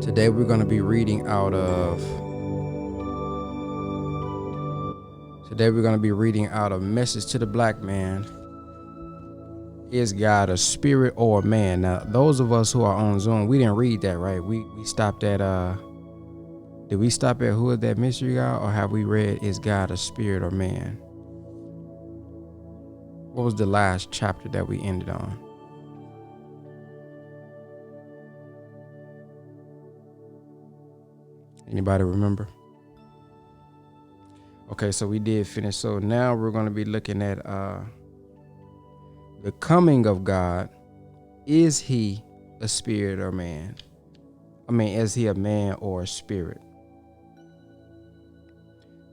Today we're going to be reading out of Message to the Black Man. Is God a spirit or a man? Now, those of us who are on Zoom, we didn't read that, right? We stopped at did we stop at who is that mystery God, or have we read is God a spirit or man? What was the last chapter that we ended on? Anybody remember? Okay, so we did finish. So now we're going to be looking at the coming of God. Is he a spirit or man? Is he a man or a spirit?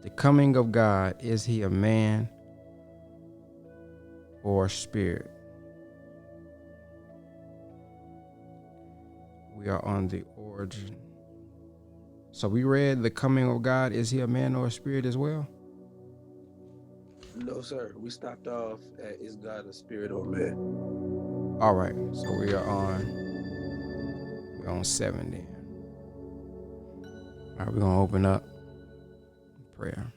The coming of God, is he a man or a spirit? We are on the origin. So we read the coming of God. Is he a man or a spirit as well? No, sir. We stopped off at is God a spirit or man? All right. So we're on 7 then. All right, we're gonna open up prayer.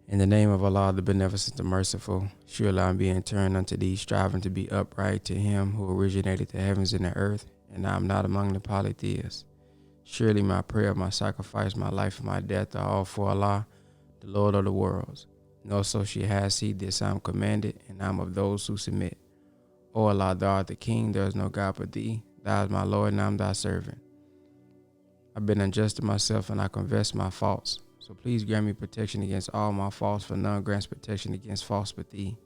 In the name of Allah, the beneficent, the merciful, surely I'm being turned unto thee, striving to be upright to him who originated the heavens and the earth, and I am not among the polytheists. Surely my prayer, my sacrifice, my life, and my death are all for Allah, the Lord of the worlds. No associate has he, this I am commanded, and I am of those who submit. O Allah, thou art the King, there is no God but thee. Thou art my Lord, and I am thy servant. I've been unjust to myself, and I confess my faults. So please grant me protection against all my faults, for none grants protection against faults but thee.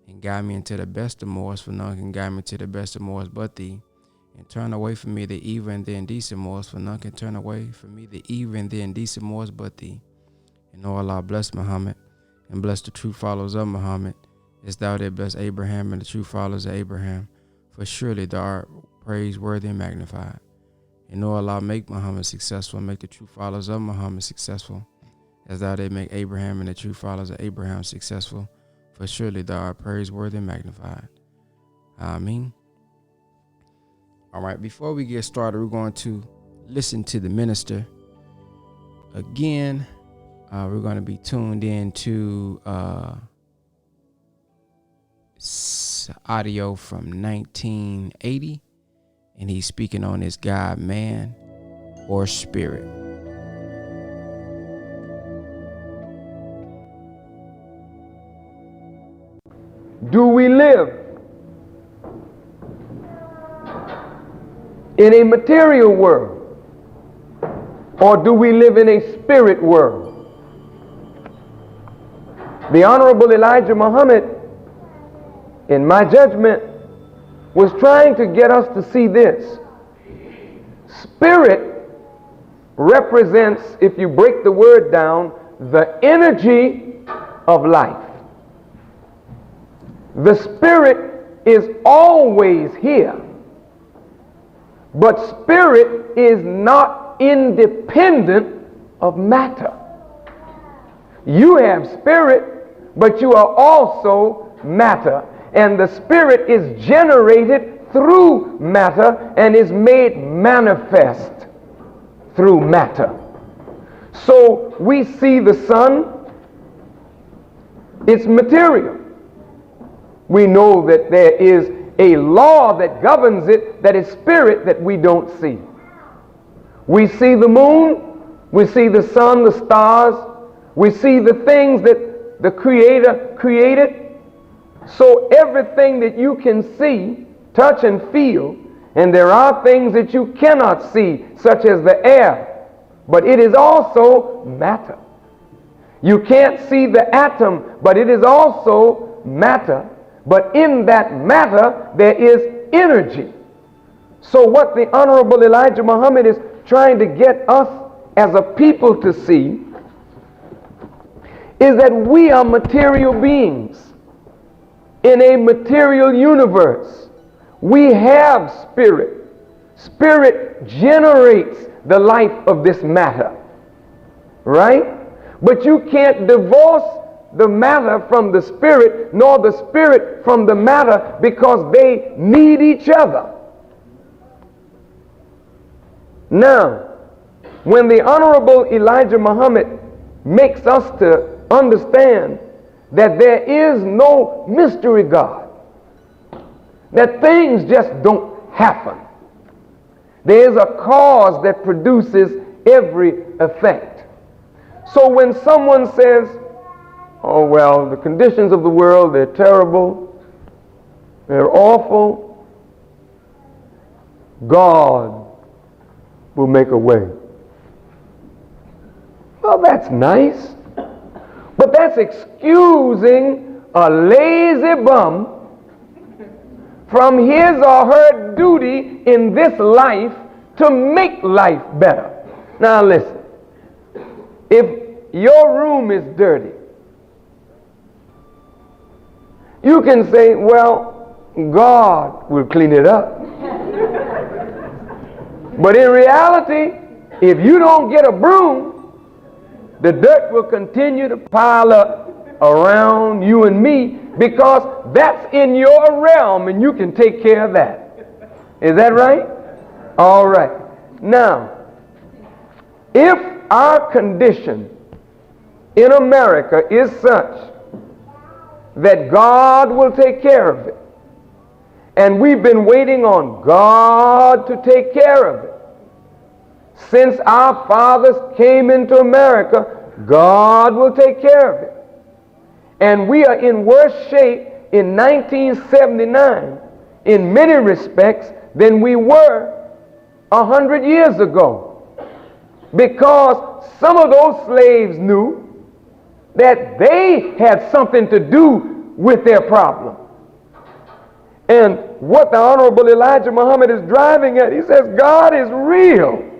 And guide me into the best of mores, for none can guide me to the best of mores but thee. And turn away from me the evil and the indecent mores, for none can turn away from me the evil and the indecent mores but thee. And O Allah, bless Muhammad, and bless the true followers of Muhammad, as thou did bless Abraham and the true followers of Abraham, for surely thou art praiseworthy and magnified. And O Allah, make Muhammad successful, and make the true followers of Muhammad successful, as thou did make Abraham and the true followers of Abraham successful, for surely thou art praiseworthy and magnified. Ameen. All right, before we get started, we're going to listen to the minister again. We're going to be tuned in to audio from 1980, and he's speaking on his God, man, or spirit. Do we live in a material world, or do we live in a spirit world? The Honorable Elijah Muhammad, in my judgment, was trying to get us to see this. Spirit represents, if you break the word down, the energy of life. The spirit is always here, but spirit is not independent of matter. You have spirit, but you are also matter, and the spirit is generated through matter and is made manifest through matter. So we see the sun, it's material. We know that there is a law that governs it, that is spirit, that we don't see. We see the moon, we see the sun, the stars, we see the things that the Creator created. So everything that you can see, touch, and feel, and there are things that you cannot see, such as the air, but it is also matter. You can't see the atom, but it is also matter. But in that matter, there is energy. So what the Honorable Elijah Muhammad is trying to get us as a people to see is that we are material beings in a material universe. We have spirit. Spirit generates the life of this matter, right? But you can't divorce the matter from the spirit, nor the spirit from the matter, because they need each other. Now, when the Honorable Elijah Muhammad makes us to understand that there is no mystery God, that things just don't happen. There is a cause that produces every effect. So when someone says, oh well, the conditions of the world, they're terrible, they're awful, God will make a way. Well, that's nice, but that's excusing a lazy bum from his or her duty in this life to make life better. Now listen, if your room is dirty, you can say, well, God will clean it up. But in reality, if you don't get a broom, the dirt will continue to pile up around you and me, because that's in your realm and you can take care of that. Is that right? All right. Now, if our condition in America is such that God will take care of it, and we've been waiting on God to take care of it since our fathers came into America, God will take care of it. And we are in worse shape in 1979 in many respects than we were 100 years ago, because some of those slaves knew that they had something to do with their problem. And what the Honorable Elijah Muhammad is driving at, he says God is real.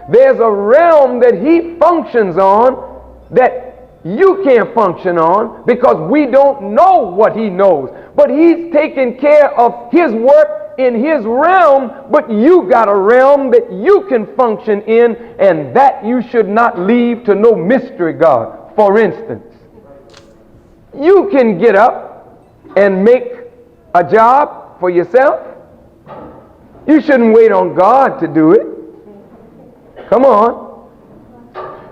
There's a realm that he functions on that you can't function on, because we don't know what he knows. But he's taking care of his work in his realm, but you got a realm that you can function in, and that you should not leave to no mystery God. For instance, you can get up and make a job for yourself. You shouldn't wait on God to do it. Come on.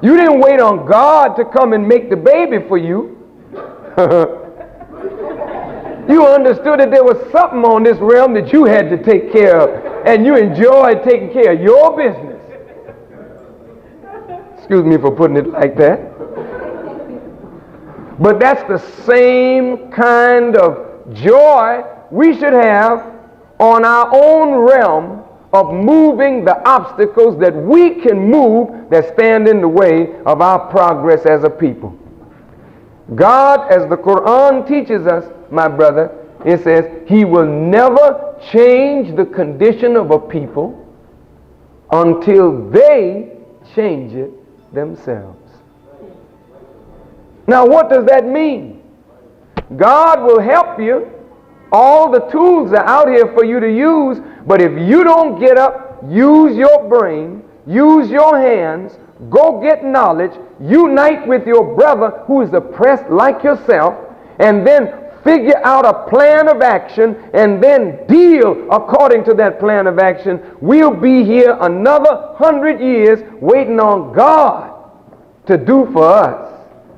You didn't wait on God to come and make the baby for you. You understood that there was something on this realm that you had to take care of, and you enjoyed taking care of your business. Excuse me for putting it like that. But that's the same kind of joy we should have on our own realm of moving the obstacles that we can move that stand in the way of our progress as a people. God, as the Quran teaches us, my brother, it says he will never change the condition of a people until they change it themselves. Now, what does that mean? God will help you. All the tools are out here for you to use, but if you don't get up, use your brain, use your hands, go get knowledge, unite with your brother who is oppressed like yourself, and then figure out a plan of action and then deal according to that plan of action, we'll be here another 100 years waiting on God to do for us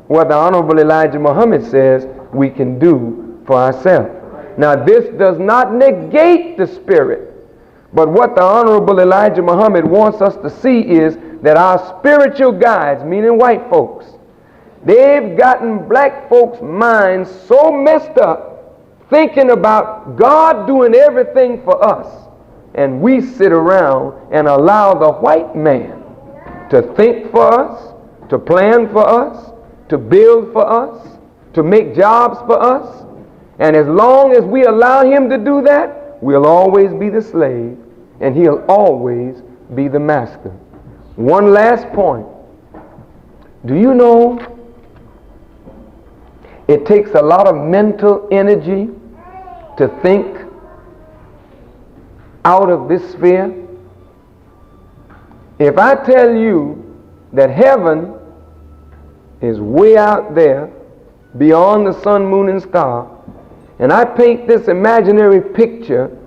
what the Honorable Elijah Muhammad says we can do for ourselves. Now, this does not negate the spirit, but what the Honorable Elijah Muhammad wants us to see is that our spiritual guides, meaning white folks, they've gotten black folks' minds so messed up thinking about God doing everything for us, and we sit around and allow the white man to think for us, to plan for us, to build for us, to make jobs for us. And as long as we allow him to do that, we'll always be the slave and he'll always be the master. One last point. Do you know it takes a lot of mental energy to think out of this sphere? If I tell you that heaven is way out there beyond the sun, moon, and star, and I paint this imaginary picture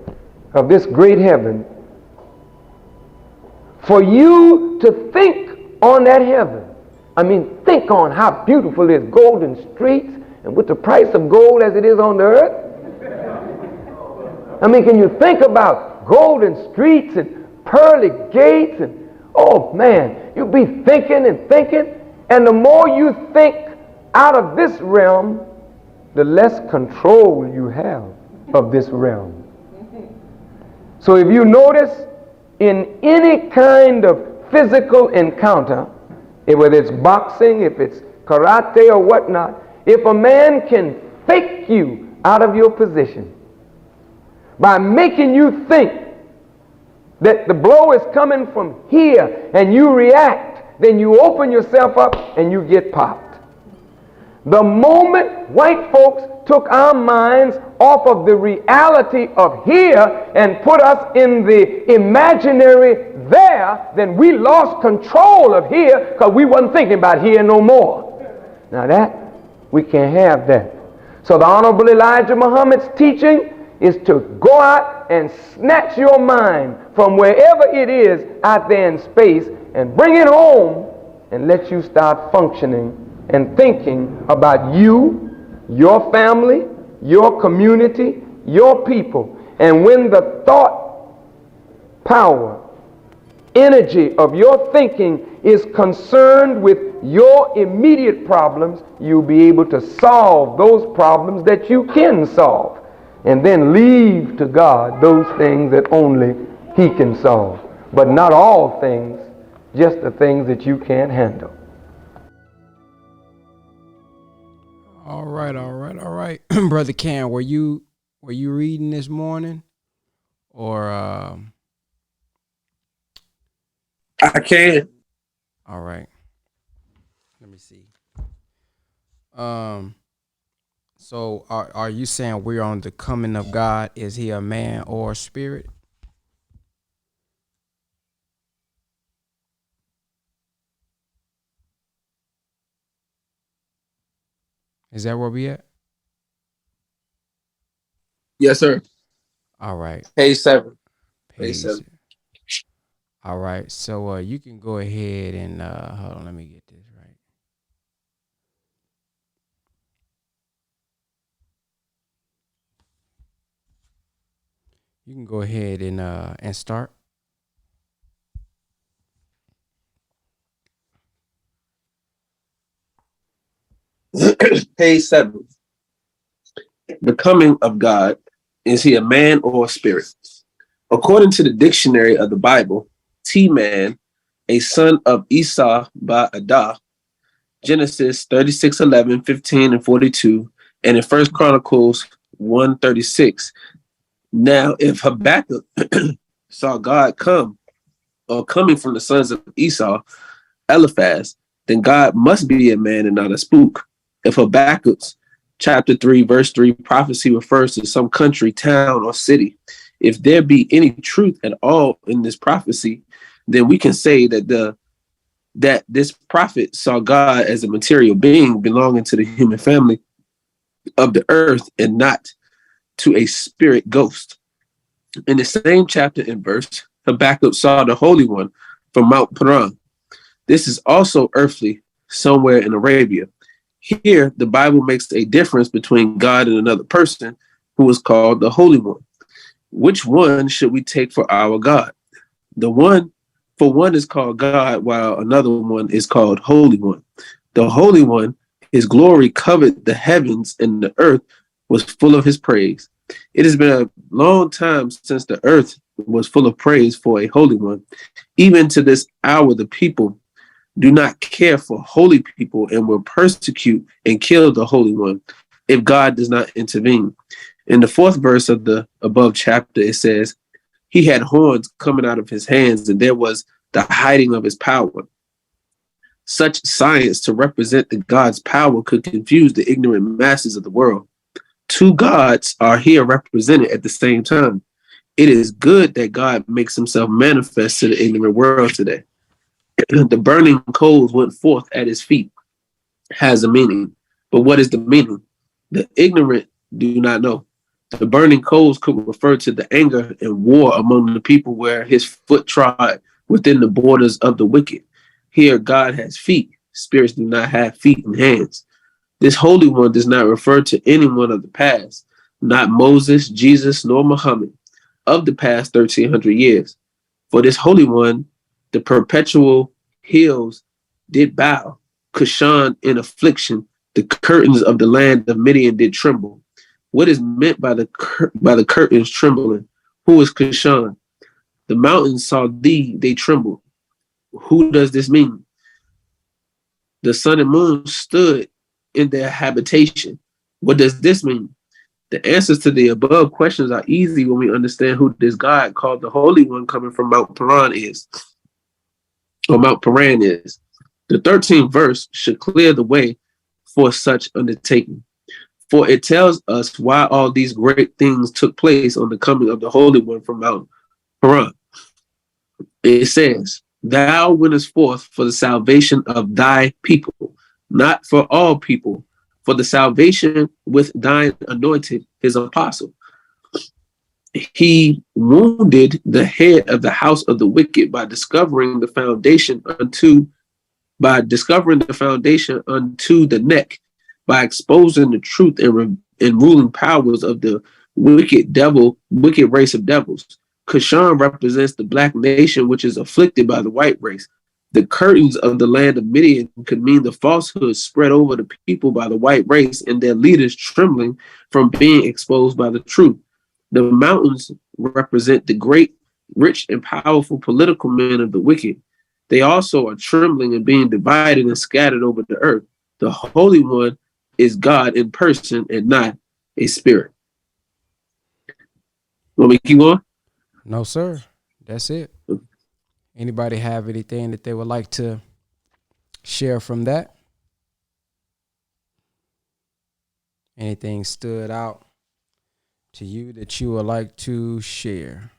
of this great heaven, for you to think on that heaven. I mean, think on how beautiful is golden streets and with the price of gold as it is on the earth. I mean, can you think about golden streets and pearly gates? And oh man, you'll be thinking and thinking. And the more you think out of this realm, the less control you have of this realm. So if you notice, in any kind of physical encounter, whether it's boxing, if it's karate or whatnot, if a man can fake you out of your position by making you think that the blow is coming from here and you react, then you open yourself up and you get popped. The moment white folks took our minds off of the reality of here and put us in the imaginary there, then we lost control of here because we wasn't thinking about here no more. Now that, we can't have that. So the Honorable Elijah Muhammad's teaching is to go out and snatch your mind from wherever it is out there in space and bring it home and let you start functioning and thinking about you, your family, your community, your people. And when the thought power, energy of your thinking is concerned with your immediate problems, you'll be able to solve those problems that you can solve. And then leave to God those things that only He can solve. But not all things, just the things that you can't handle. All right. Brother Cam, were you reading this morning? Or I can. all right. Let me see. So are you saying we're on the coming of God? Is He a man or a spirit? Is that where we at? Yes, sir. All right. Page 7. Page Peace. 7. All right. So you can go ahead and hold on, let me get this right. You can go ahead and start. Page 7. The coming of God. Is He a man or a spirit? According to the dictionary of the Bible, T-man, a son of Esau by Adah, Genesis 36:11, 15, and 42, and in 1 Chronicles 1:36. Now, if Habakkuk saw God come, or coming from the sons of Esau, Eliphaz, then God must be a man and not a spook. If Habakkuk's chapter 3, verse 3 prophecy refers to some country, town, or city, if there be any truth at all in this prophecy, then we can say that this prophet saw God as a material being belonging to the human family of the earth and not to a spirit ghost. In the same chapter and verse, Habakkuk saw the Holy One from Mount Paran. This is also earthly, somewhere in Arabia. Here, the Bible makes a difference between God and another person who is called the Holy One. Which one should we take for our God? One is called God, while another one is called Holy One. The Holy One, His glory covered the heavens, and the earth was full of His praise. It has been a long time since the earth was full of praise for a Holy One. Even to this hour, the people do not care for holy people and will persecute and kill the Holy One if God does not intervene. In the 4th verse of the above chapter, it says, He had horns coming out of His hands, and there was the hiding of His power. Such science to represent the God's power could confuse the ignorant masses of the world. Two gods are here represented at the same time. It is good that God makes Himself manifest to the ignorant world today. The burning coals went forth at His feet has a meaning. But what is the meaning? The ignorant do not know. The burning coals could refer to the anger and war among the people where His foot trod within the borders of the wicked. Here, God has feet. Spirits do not have feet and hands. This Holy One does not refer to anyone of the past, not Moses, Jesus, nor Muhammad, of the past 1300 years. For this Holy One, the perpetual hills did bow, Cushan in affliction, the curtains of the land of Midian did tremble. What is meant by the curtains trembling? Who is Cushan? The mountains saw thee, they trembled. Who does this mean? The sun and moon stood in their habitation. What does this mean? The answers to the above questions are easy when we understand who this God called the Holy One coming from Mount Paran is, or Mount Paran is. The 13th verse should clear the way for such undertaking, for it tells us why all these great things took place on the coming of the Holy One from Mount Paran. It says, thou wentest forth for the salvation of thy people, not for all people, for the salvation with thine anointed, his apostle. He wounded the head of the house of the wicked by discovering the foundation unto the neck, by exposing the truth and ruling powers of the wicked race of devils. Cushan represents the black nation, which is afflicted by the white race. The curtains of the land of Midian could mean the falsehood spread over the people by the white race and their leaders trembling from being exposed by the truth. The mountains represent the great, rich, and powerful political men of the wicked. They also are trembling and being divided and scattered over the earth. The Holy One is God in person and not a spirit. Want me to keep going? No, sir. That's it. Anybody have anything that they would like to share from that? Anything stood out to you that you would like to share?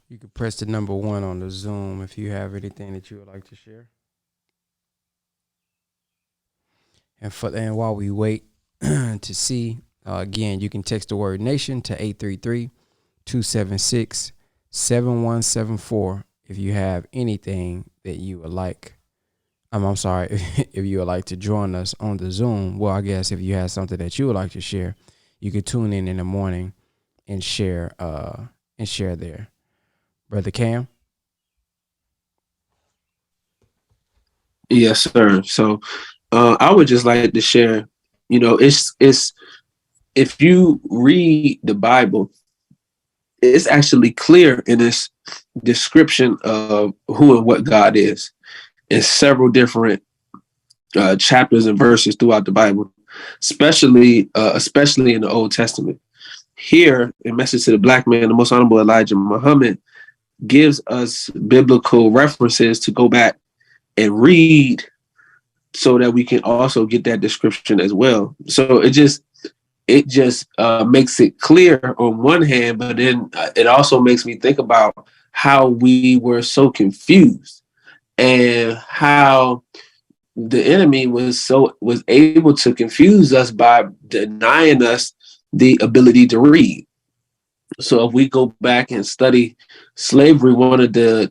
You can press the number 1 on the Zoom if you have anything that you would like to share. And while we wait to see, again, you can text the word nation to 833-276-7174 if you have anything that you would like. I'm sorry, if you would like to join us on the Zoom. Well, I guess if you have something that you would like to share, you could tune in the morning and share there. Brother Cam? Yes, sir. So I would just like to share, it's if you read the Bible, it's actually clear in its description of who and what God is in several different chapters and verses throughout the Bible, especially in the Old Testament. Here, in Message to the Black Man, the Most Honorable Elijah Muhammad gives us biblical references to go back and read so that we can also get that description as well. So it just makes it clear on one hand, but then it also makes me think about how we were so confused and how the enemy was able to confuse us by denying us the ability to read. So if we go back and study slavery, one of the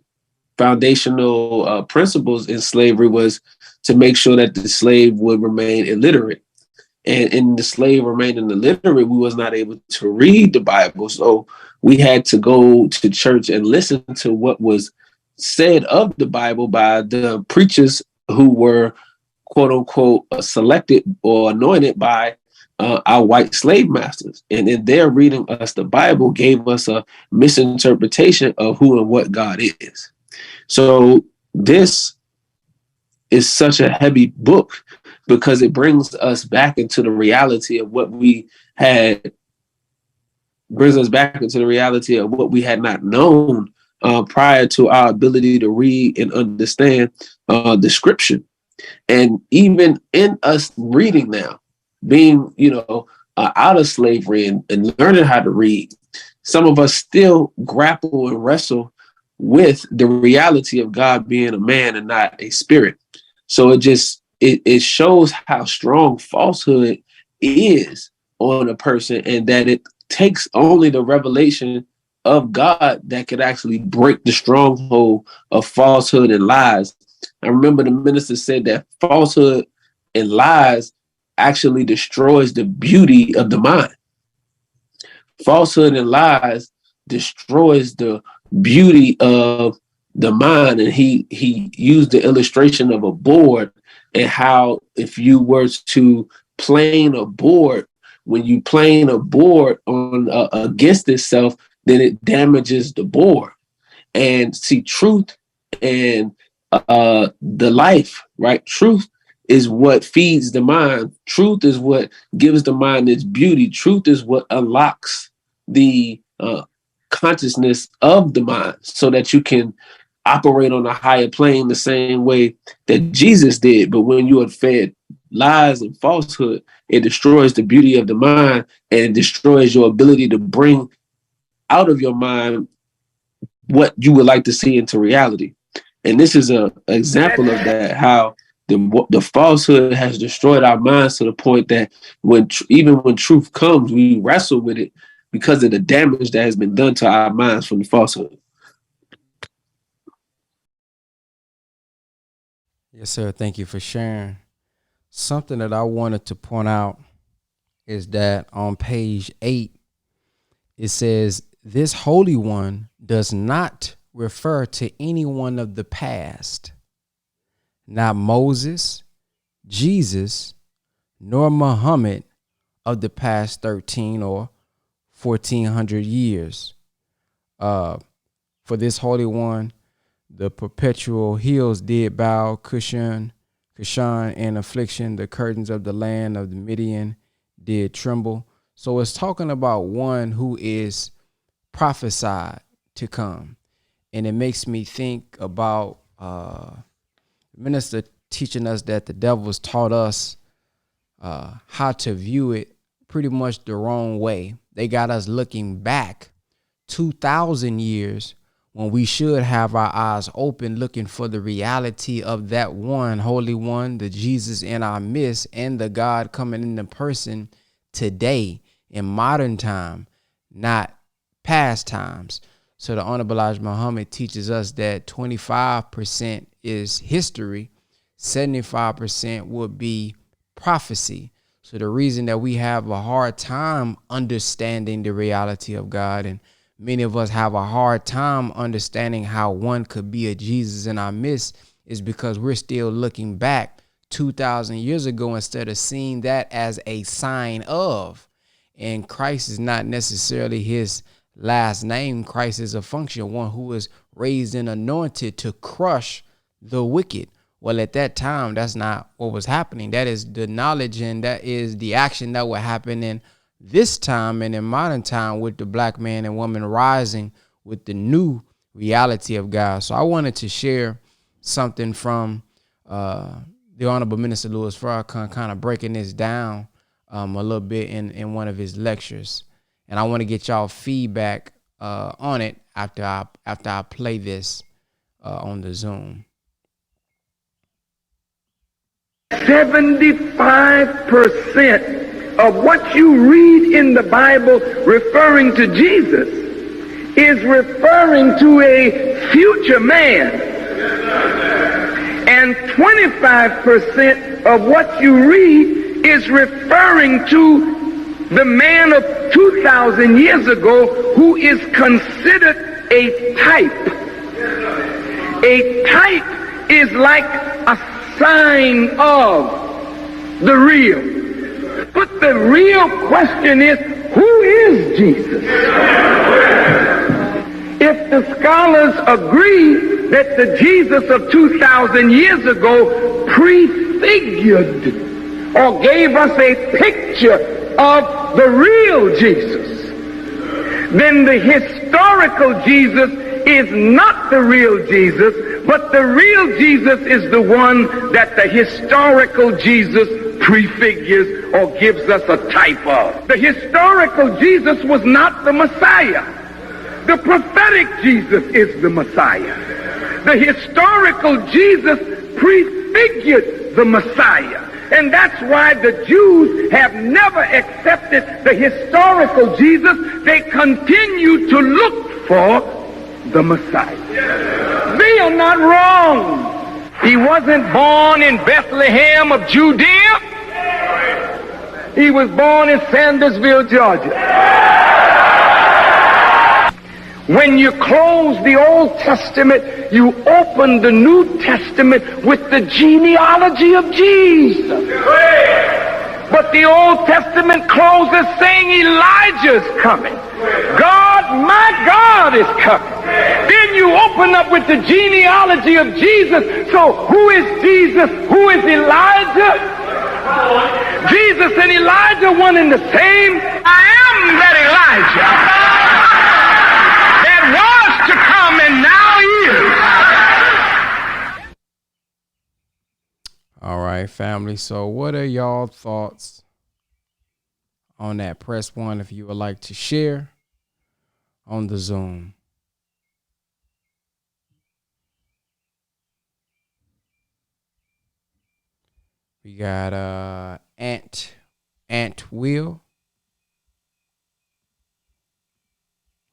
foundational principles in slavery was to make sure that the slave would remain illiterate. And in the slave remaining illiterate, we was not able to read the Bible. So we had to go to church and listen to what was said of the Bible by the preachers who were, quote unquote, selected or anointed by our white slave masters. And in their reading us the Bible gave us a misinterpretation of who and what God is. So this is such a heavy book because it brings us back into the reality of what we had, not known prior to our ability to read and understand the scripture. And even in us reading now, being, out of slavery and learning how to read, some of us still grapple and wrestle with the reality of God being a man and not a spirit. So it shows how strong falsehood is on a person, and that it takes only the revelation of God that could actually break the stronghold of falsehood and lies. I remember the minister said that falsehood and lies actually destroys the beauty of the mind. Falsehood and lies destroys the beauty of the mind. And he used the illustration of a board, and how if you were to plane a board, when you plane a board on against itself, then it damages the board. And see, truth and the life, right? Truth is what feeds the mind. Truth is what gives the mind its beauty. Truth is what unlocks the consciousness of the mind, so that you can operate on a higher plane the same way that Jesus did. But when you are fed lies and falsehood, it destroys the beauty of the mind, and it destroys your ability to bring out of your mind what you would like to see into reality. And this is an example of that, how the falsehood has destroyed our minds to the point that even when truth comes, we wrestle with it because of the damage that has been done to our minds from the falsehood. Yes, sir. Thank you for sharing. Something that I wanted to point out is that on page 8, it says, "This Holy One does not refer to anyone of the past, not Moses, Jesus, nor Muhammad of the past 13 or 1400 years. For this Holy One, the perpetual hills did bow, Cushan in affliction, the curtains of the land of the Midian did tremble." So it's talking about one who is prophesied to come. And it makes me think about minister teaching us that the devil's taught us how to view it pretty much the wrong way. They got us looking back 2,000 years when we should have our eyes open, looking for the reality of that one, Holy One, the Jesus in our midst, and the God coming into person today in modern time, not past times. So the Honorable Elijah Muhammad teaches us that 25% is history, 75% would be prophecy. So the reason that we have a hard time understanding the reality of God, and many of us have a hard time understanding how one could be a Jesus in our midst, is because we're still looking back 2,000 years ago instead of seeing that as a sign of. And Christ is not necessarily his last name. Christ is a function, one who is raised and anointed to crush the wicked. Well, at that time, that's not what was happening. That is the knowledge, and that is the action that would happen in this time and in modern time, with the black man and woman rising with the new reality of God. So I wanted to share something from the Honorable Minister Louis Farrakhan, kind of breaking this down a little bit in one of his lectures. And I want to get y'all feedback on it after I play this on the Zoom. 75% of what you read in the Bible referring to Jesus is referring to a future man. And 25% of what you read is referring to the man of 2,000 years ago, who is considered a type. A type is like a sign of the real. But the real question is, who is Jesus? If the scholars agree that the Jesus of 2,000 years ago prefigured or gave us a picture of the real Jesus, then the historical Jesus is not the real Jesus, but the real Jesus is the one that the historical Jesus prefigures or gives us a type of. The historical Jesus was not the Messiah. The prophetic Jesus is the Messiah. The historical Jesus prefigured the Messiah. And that's why the Jews have never accepted the historical Jesus. They continue to look for the Messiah. They are not wrong. He wasn't born in Bethlehem of Judea. He was born in Sandersville, Georgia. When you close the Old Testament, you open the New Testament with the genealogy of Jesus. But the Old Testament closes saying Elijah's coming. God, my God, is coming. Then you open up with the genealogy of Jesus. So who is Jesus? Who is Elijah? Jesus and Elijah, one and the same. I am that Elijah was to come and now is. All right, family. So what are y'all thoughts on that? Press 1 if you would like to share on the Zoom. We got Ant Will.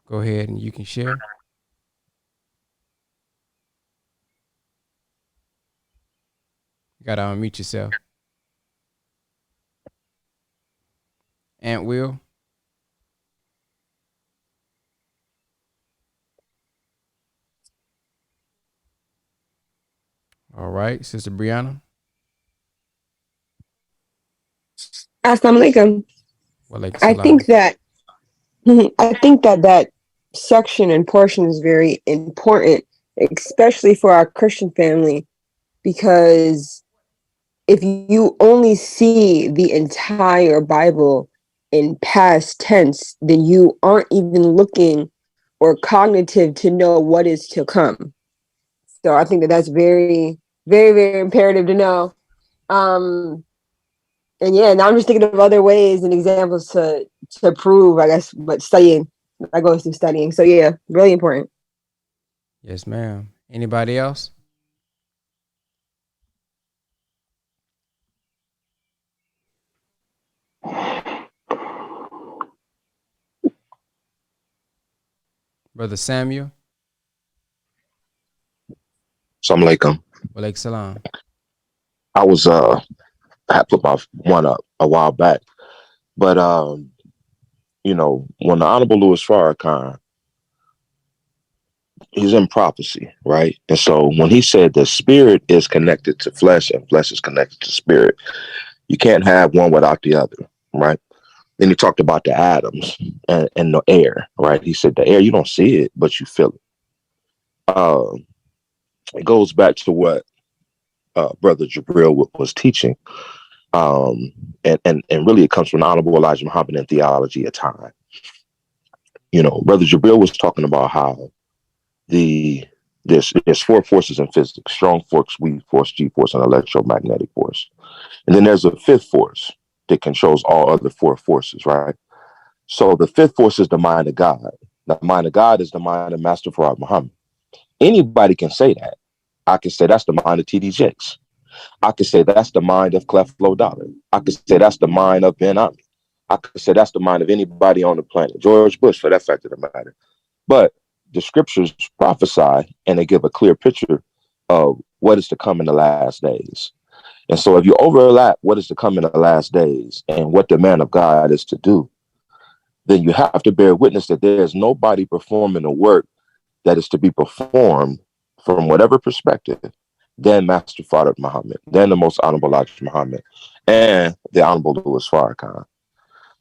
Go ahead and you can share. You gotta unmute yourself. Ant Will. All right, Sister Brianna. Assalamu alaikum. I think that section and portion is very important, especially for our Christian family, because if you only see the entire Bible in past tense, then you aren't even looking or cognitive to know what is to come. So I think that that's very, very, very imperative to know. And yeah, now I'm just thinking of other ways and examples to prove, I guess, what studying, I go through studying. So yeah, really important. Yes, ma'am. Anybody else? Brother Samuel. Assalamu alaikum. Walaikum salam. I was I had put my one up a while back, but you know, when the Honorable Louis Farrakhan, he's in prophecy, right? And so when he said the spirit is connected to flesh and flesh is connected to spirit, you can't have one without the other, right? Then he talked about the atoms and the air, right? He said the air, you don't see it, but you feel it. It goes back to what Brother Jabril was teaching. And really it comes from Honorable Elijah Muhammad and theology of time. You know, Brother Jabril was talking about how there's 4 forces in physics: strong force, weak force, G force, and electromagnetic force. And then there's a 5th force that controls all other 4 forces, right? So the 5th force is the mind of God. The mind of God is the mind of Master Farad Muhammad. Anybody can say that. I can say that's the mind of T.D. Jakes. I could say that's the mind of Clef Dollar. I could say that's the mind of Ben Ami. I could say that's the mind of anybody on the planet, George Bush, for that fact of the matter. But the scriptures prophesy and they give a clear picture of what is to come in the last days. And so if you overlap what is to come in the last days and what the man of God is to do, then you have to bear witness that there is nobody performing the work that is to be performed from whatever perspective than Master Farad Muhammad, then the Most Honorable Elijah Muhammad, and the Honorable Louis Farrakhan.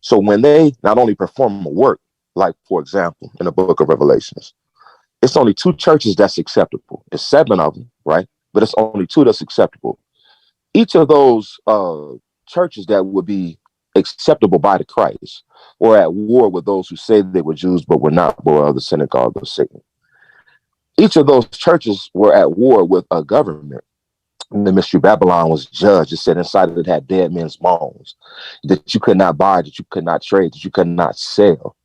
So when they not only perform a work, like, for example, in the book of Revelations, it's only 2 churches that's acceptable. It's 7 of them, right? But it's only 2 that's acceptable. Each of those churches that would be acceptable by the Christ, or at war with those who say they were Jews but were not, but were of the synagogue of Satan. Each of those churches were at war with a government. The mystery Babylon was judged. It said inside of it had dead men's bones that you could not buy, that you could not trade, that you could not sell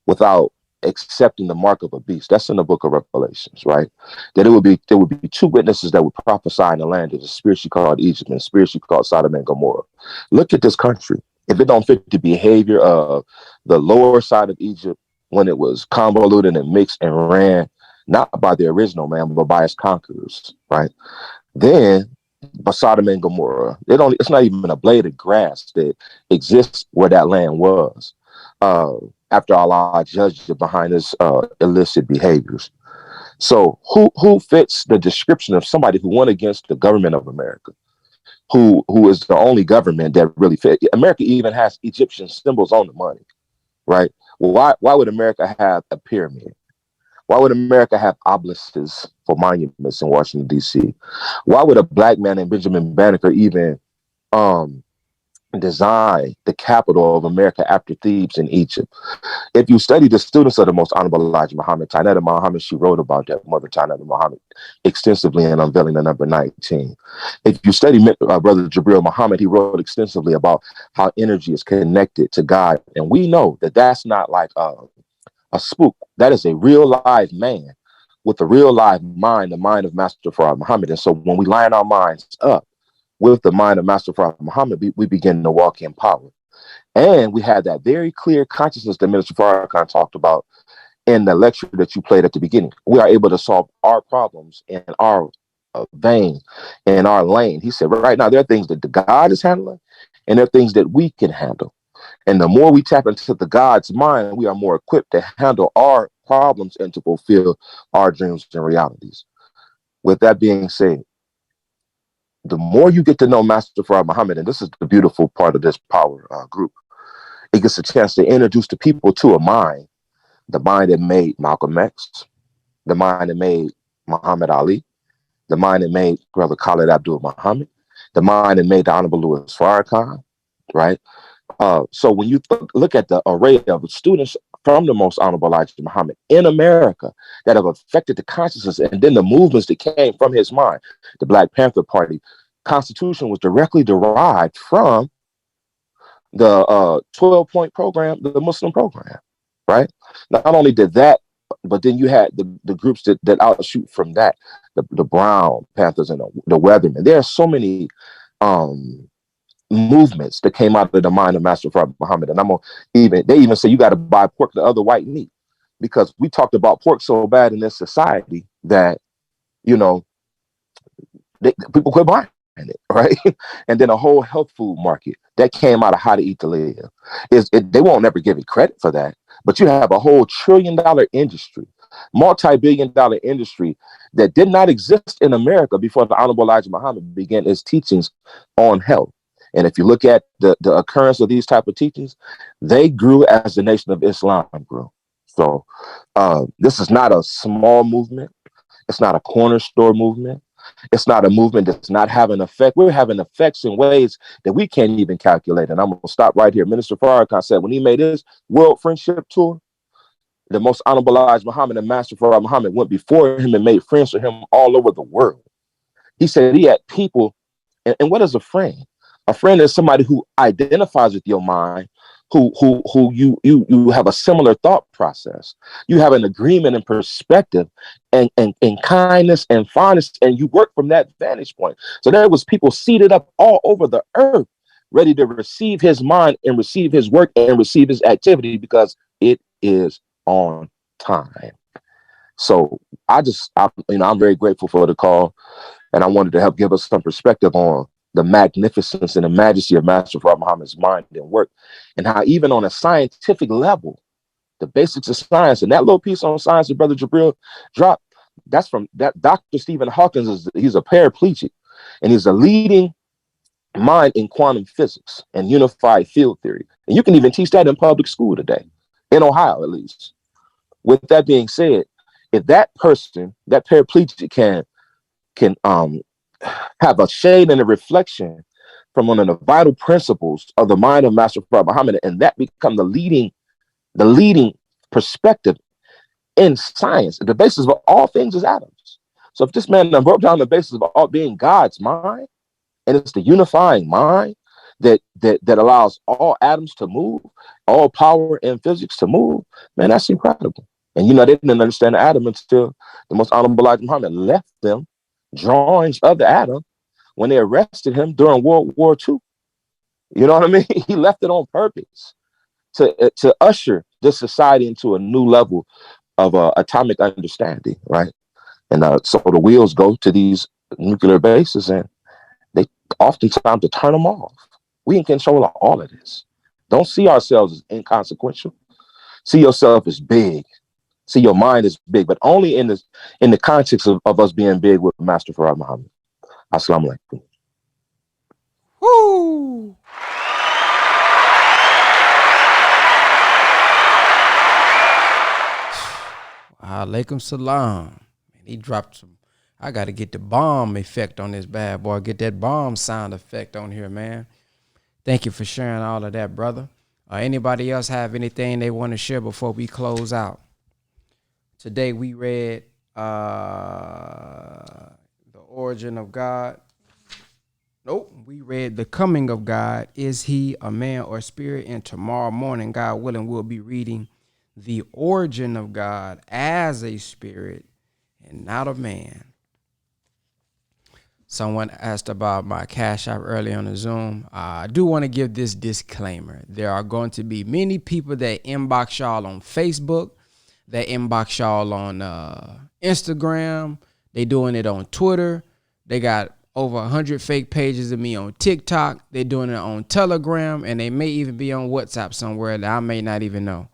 without accepting the mark of a beast. That's in the book of Revelations, right? That there would be two witnesses that would prophesy in the land that is spiritually called Egypt and spiritually called Sodom and Gomorrah. Look at this country. If it don't fit the behavior of the lower side of Egypt when it was convoluted and mixed and ran, not by the original man, but by its conquerors, right? Then Sodom and Gomorrah, it's not even a blade of grass that exists where that land was. After Allah judged it behind his illicit behaviors. So who fits the description of somebody who went against the government of America, who is the only government that really fit? America even has Egyptian symbols on the money, right? Well, why would America have a pyramid? Why would America have obelisks for monuments in Washington, D.C.? Why would a black man named Benjamin Banneker even design the capital of America after Thebes in Egypt? If you study the students of the most honorable Elijah Muhammad, Tainetta Muhammad, she wrote about that, Mother Tainetta Muhammad, extensively in Unveiling the Number 19. If you study Brother Jabril Muhammad, he wrote extensively about how energy is connected to God. And we know that that's not like a spook. That is a real live man with a real live mind, the mind of Master Farad Muhammad. And so when we line our minds up with the mind of Master Farad Muhammad, we begin to walk in power. And we had that very clear consciousness that Minister Farrakhan talked about in the lecture that you played at the beginning. We are able to solve our problems in our vein, in our lane. He said, right now, there are things that the God is handling, and there are things that we can handle. And the more we tap into the God's mind, we are more equipped to handle our problems and to fulfill our dreams and realities. With that being said, the more you get to know Master Farad Muhammad, and this is the beautiful part of this power group, it gets a chance to introduce the people to a mind, the mind that made Malcolm X, the mind that made Muhammad Ali, the mind that made Brother Khalid Abdul Muhammad, the mind that made the Honorable Louis Farrakhan, right? So when you look at the array of students from the most honorable Elijah Muhammad in America that have affected the consciousness and then the movements that came from his mind, the Black Panther Party, Constitution was directly derived from the 12-point program, the Muslim program, right? Not only did that, but then you had the groups that outshoot from that, the Brown Panthers and the Weathermen. There are so many movements that came out of the mind of Master Farad Muhammad. And they even say you got to buy pork to other white meat, because we talked about pork so bad in this society that, people quit buying it, right? And then a whole health food market that came out of How to Eat to Live. They won't ever give it credit for that, but you have a whole $1 trillion industry, multi-billion-dollar industry that did not exist in America before the Honorable Elijah Muhammad began his teachings on health. And if you look at the occurrence of these type of teachings, they grew as the Nation of Islam grew. So this is not a small movement. It's not a corner store movement. It's not a movement that's not having effect. We're having effects in ways that we can't even calculate. And I'm going to stop right here. Minister Farrakhan said when he made his World Friendship Tour, the most honorable Elijah Muhammad and Master Farad Muhammad went before him and made friends with him all over the world. He said he had people. And what is a friend? A friend is somebody who identifies with your mind, who you have a similar thought process. You have an agreement and perspective and kindness and fondness, and you work from that vantage point. So there was people seated up all over the earth, ready to receive his mind and receive his work and receive his activity, because it is on time. So I'm very grateful for the call, and I wanted to help give us some perspective on the magnificence and the majesty of Master Farad Muhammad's mind and work, and how even on a scientific level, the basics of science, and that little piece on science that Brother Jabril dropped, that's from that Dr. Stephen Hawkins. He's a paraplegic, and he's a leading mind in quantum physics and unified field theory. And you can even teach that in public school today, in Ohio at least. With that being said, if that person, that paraplegic can have a shade and a reflection from one of the vital principles of the mind of Master Prophet Muhammad, and that become the leading perspective in science. The basis of all things is atoms. So if this man broke down the basis of all being God's mind, and it's the unifying mind that allows all atoms to move, all power in physics to move, man, that's incredible. And they didn't understand the atom until the most honorable Elijah Muhammad left them drawings of the atom when they arrested him during World War II. You know what I mean? He left it on purpose to usher this society into a new level of atomic understanding, right? And so the wheels go to these nuclear bases, and they oftentimes to turn them off. We in control of all of this. Don't see ourselves as inconsequential. See yourself as big. See your mind as big, but only in the context of us being big with Master Farad Muhammad. Assalamu alaikum. Woo! Alaikum salam. He dropped some. I got to get the bomb effect on this bad boy. Get that bomb sound effect on here, man. Thank you for sharing all of that, brother. Anybody else have anything they want to share before we close out? Today we read The Origin of God. Nope. We read The Coming of God. Is he a man or spirit? And tomorrow morning, God willing, we'll be reading The Origin of God as a spirit and not a man. Someone asked about my Cash App earlier on the Zoom. I do want to give this disclaimer. There are going to be many people that inbox y'all on Facebook, that inbox y'all on Instagram. They doing it on Twitter. They got over 100 fake pages of me on TikTok. They're doing it on Telegram, and they may even be on WhatsApp somewhere that I may not even know.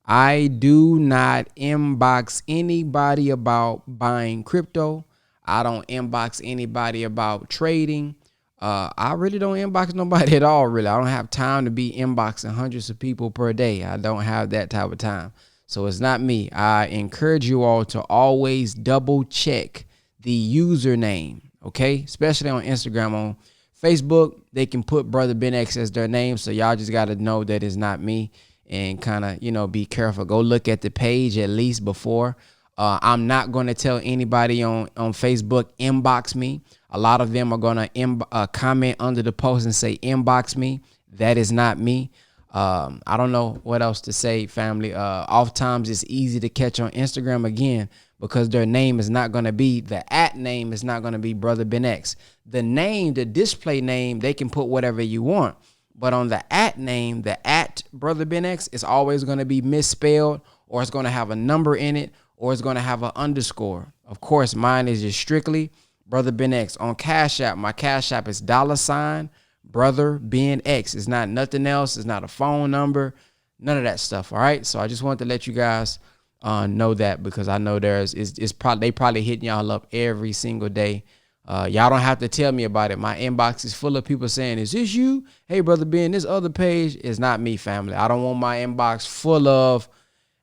I do not inbox anybody about buying crypto. I don't inbox anybody about trading. I really don't inbox nobody at all, really. I don't have time to be inboxing hundreds of people per day. I don't have that type of time. So it's not me. I encourage you all to always double check the username, okay? Especially on Instagram. On Facebook, they can put Brother Ben X as their name, so y'all just got to know that it's not me and kind of, be careful. Go look at the page at least before. I'm not going to tell anybody on Facebook, inbox me. A lot of them are going to comment under the post and say, inbox me. That is not me. I don't know what else to say, family. Oftentimes it's easy to catch on Instagram again because their name is not going to be, the @ name is not going to be Brother Ben X. The name, the display name, they can put whatever you want. But on the @ name, the @ Brother Ben X is always going to be misspelled, or it's going to have a number in it, or it's going to have an underscore. Of course, mine is just strictly Brother Ben X. On Cash App, my Cash App is $ Brother Ben X. It's not nothing else. It's not a phone number. None of that stuff. All right. So I just wanted to let you guys know that, because I know they probably hitting y'all up every single day. Y'all don't have to tell me about it. My inbox is full of people saying, is this you? Hey, Brother Ben, this other page is not me, family. I don't want my inbox full of,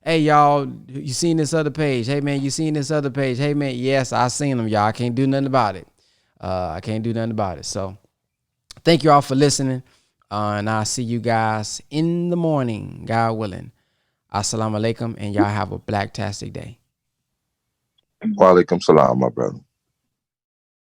hey, y'all, you seen this other page? Hey, man, you seen this other page? Hey, man, yes, I seen them, y'all. I can't do nothing about it. So thank you all for listening. And I'll see you guys in the morning, God willing. Assalamu alaikum, and y'all have a blacktastic day. Wa alaikum salam, my brother.